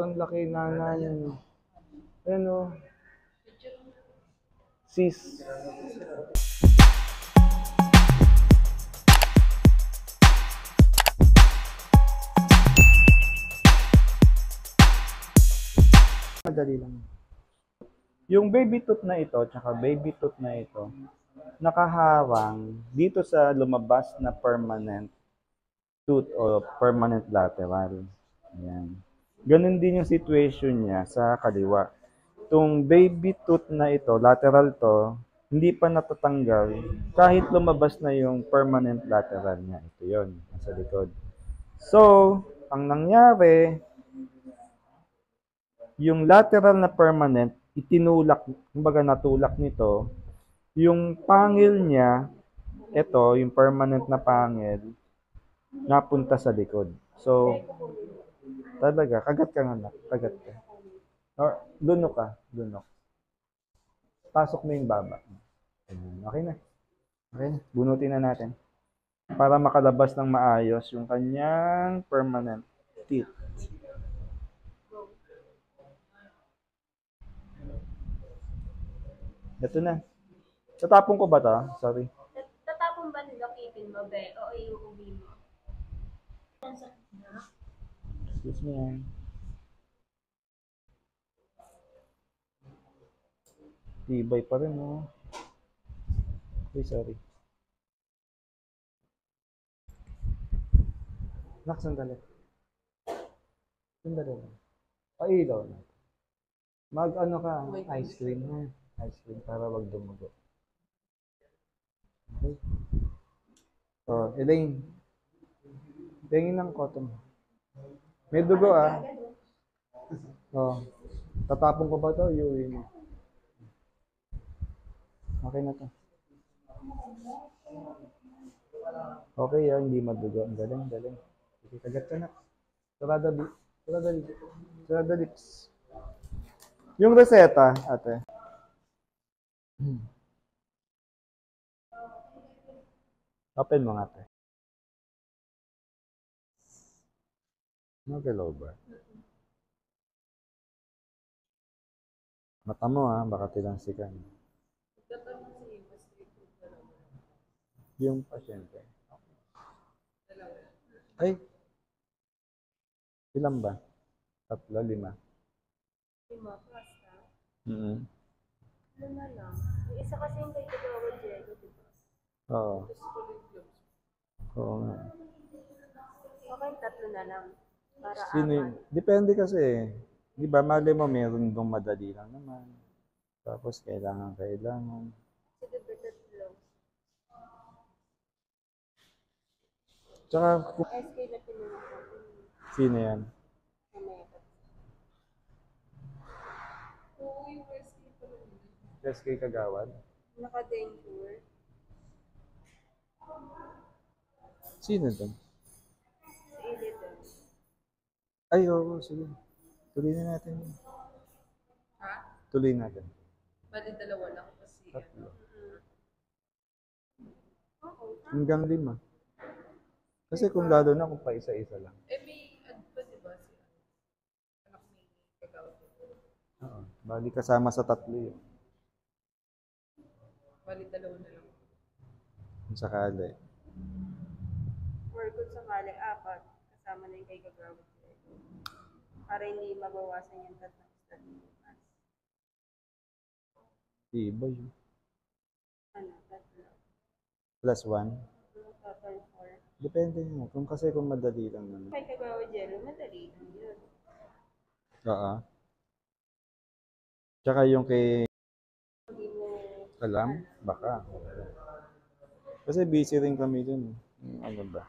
Sobrang laki na yan. Ayan o. Sis. Madali lang. Yung baby tooth na ito, tsaka baby tooth na ito, nakaharang dito sa lumabas na permanent tooth o permanent lateral. Ayan. Ganun din yung situation niya sa kaliwa. Itong baby tooth na ito, lateral to, hindi pa natatanggal kahit lumabas na yung permanent lateral niya. Ito yun, nasa likod. So, ang nangyari, yung lateral na permanent, itinulak, kumbaga natulak nito, yung pangil niya, ito, yung permanent na pangil, napunta sa likod. So, talaga, kagat ka nga, kagat ka. Or, lunok ka, lunok. Pasok mo yung baba. Okay na. Okay na, bunutin na natin. Para makalabas ng maayos yung kanyang permanent teeth. Ito na. Tatapon ko ba ito? Sorry. Tatapon ba nilokipin mo, be? O iuuwi mo? Excuse me. Tibay pa rin, no? Okay, sorry. Nak, sandali. Sandali lang. Pailaw na. Mag-ano ka? Ice cream, ha? Ice cream para wag dumugo. Okay. Oh, Elaine. Tingin ng cotton. May dugo, ah. Oh. Tatapon ko ba ito? Iuwi mo. Okay na to. Okay, hindi madugo. Ang galing, galing. Sige, kagat ka na. Sarada lips. Yung reseta, ate. Open mo nga, ate. Magalaw ba? Mata mo, ha? Baka tinangsikan. Yung pasyente. Ay! Ilan ba? 3, 5. 5, pasta. Mm-hmm. 5 lang. Yung isa kasi yung kay Kagawa Diego, diba? Oo. Oo nga. Okay, 3 na lang. Para Depende kasi eh. Di ba, mali mo meron dong madali lang naman. Tapos kailangan. Sige, 3. Tsaka, SK na pinunod ko. sino yan? Mamaya. Oo, yung SK pala. SK Kagawad? Naka-denture. Sino doon? Si Illidan. Ay, oo, sige. Tuloy na natin. Ha? Tuloy natin. Bali 2 lang kasi. 3. Oo. Hanggang 5. Kasi kung lalo na kung pa isa-isa lang. Eh, may ano pa, diba? Si anak ni Kagawa. Oo. Bali kasama sa 3 yun. Bali 2 na lang. Kung sakali. Or kung sakali, 4. Kasama na yung kay Kagawa. Para hindi mabawasan yung 3 study. Iba yun. Ano, 3. +1. Total 4. Depende nga. Kung madali lang naman. Kay Kagawa Jello, madali lang yun. Oo. Tsaka yung kay Hindi mo alam, baka. Kasi busy rin kami dun. Ano ba?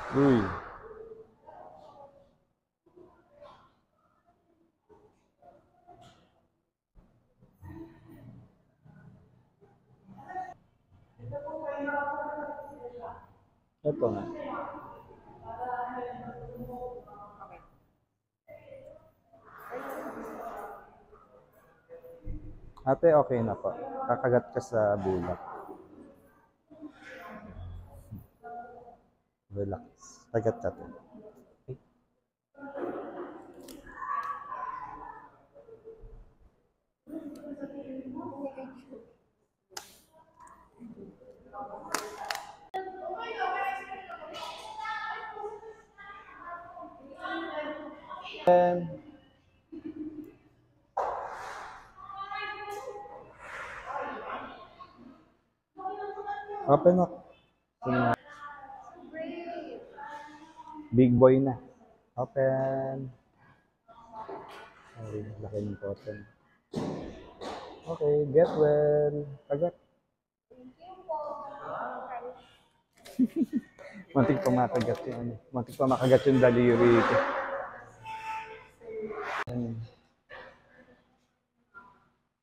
Uy. Ito nga. Ate, okay na po. Kakagat ka sa bulak. Relax. Kagat ka to. And open up. Big boy na. Open. Ay, laki ng cotton. Okay, get well. Kagat. Muntik pa makagat yung ano. Muntik pa makagat yung daliri ko.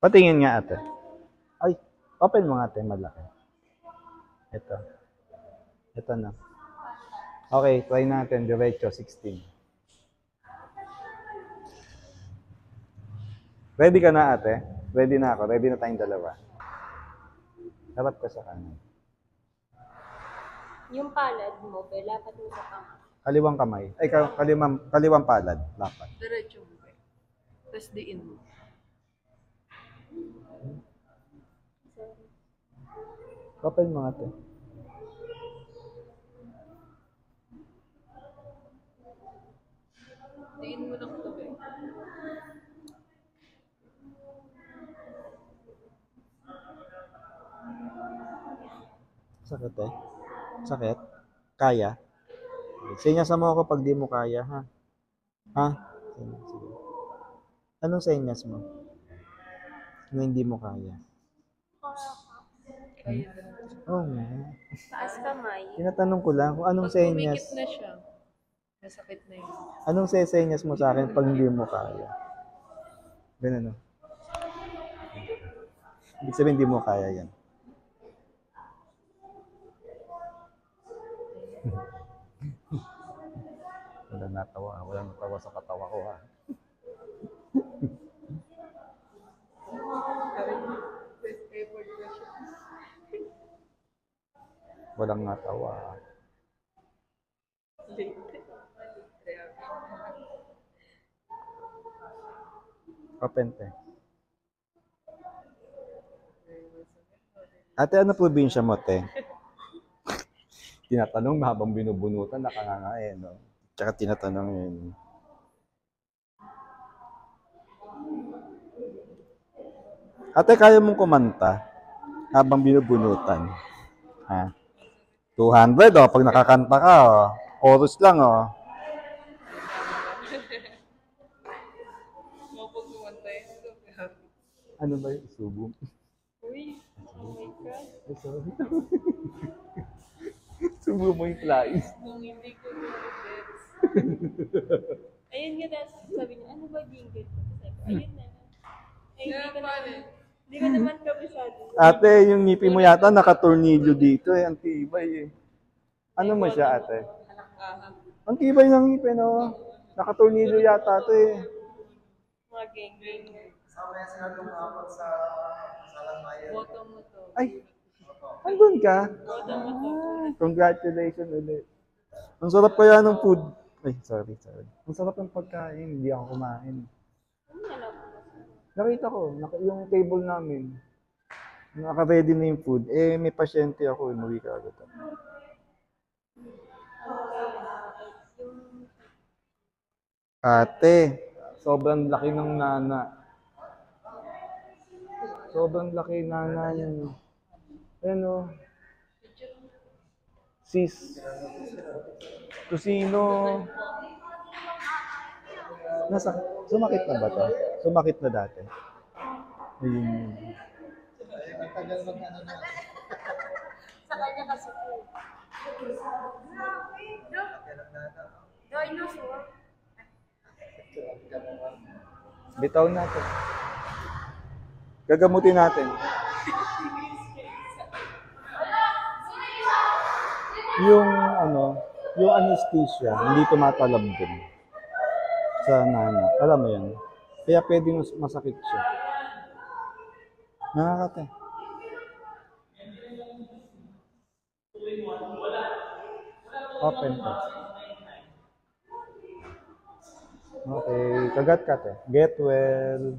Patingin nga ate. Ay, open mo nga ate, malaki. Ito. Ito na. Okay, try natin. Diretso, 16. Ready ka na ate? Ready na ako. Ready na tayong dalawa. Harap ka sa kanan. Yung palad mo, lapat mo sa kamay. Kaliwang kamay. Ay, kaliwang palad. Lapat. Diretso mo ba? Tapos diin mo. Open mo ate. Diin mo lang ito ba? Sakit eh. Sakit? Kaya? Senyasa mo ako pag di mo kaya, ha? Ha? Sige. Anong senyas mo? Na hindi mo kaya? Kaya. Oo nga. Taas kamay. Tinatanong ko lang kung anong Pag senyas. pumikit na siya, masakit na yun. Anong senyas mo sa akin pag hindi mo kaya? Ganun, no? Ibig sabihin hindi mo kaya yan. Walang natawa. Walang natawa sa katawa ko, ha? Effort na siya. Walang natawa. Late. Open, te. Ate, ano probinsya mo, te? Tinatanong habang binubunutan, nakangangain, no? Tsaka tinatanong yun. Ate, kaya mong kumanta habang binubunutan? Ha? 200, oh, pag nakakanta ka, oh. Chorus lang, oh. Mapag kumantay. Ano ba yung isubo? Uy, oh my God. Ay, sorry. Subo mo yung flies. Kung hindi ko gets. Ayun nga, tapos sabi niya, ano ba jingle ko? Sabi ko, ayun na. Ay, hindi ko naman kabisado. Ate, yung ngipin mo yata nakatornilyo dito, eh. Ang tibay, eh. Ano mo siya, ate? Ang tibay ng ngipin, oh. Nakatornilyo yata ito, eh. Mga geng-geng. Boto mo to. Ay, andun ka? Boto mo to. Congratulations ulit. Ang sarap kaya ng food. Ay, sorry. Ang sarap ng pagkain. Hindi ako kumain. Ano na lang po? Nakita ko, yung table namin. Naka-ready na yung food. Eh, may pasyente ako. Umuwi ka agad. Ate, sobrang laki ng nana. Sobrang laki nana yun. Ayan o. Sis. Tusino. Sumakit na ba to? Sumakit na dati. Ayun. Sa kanya kasi po. Dinosaur. Bitaw natin. Gagamutin natin. Yung yung anesthesia, hindi tumatalab din sa nana. Alam mo yan. Kaya pwedeng masakit siya. Nakakate. Open to. Okay, kagat ka te. Get well.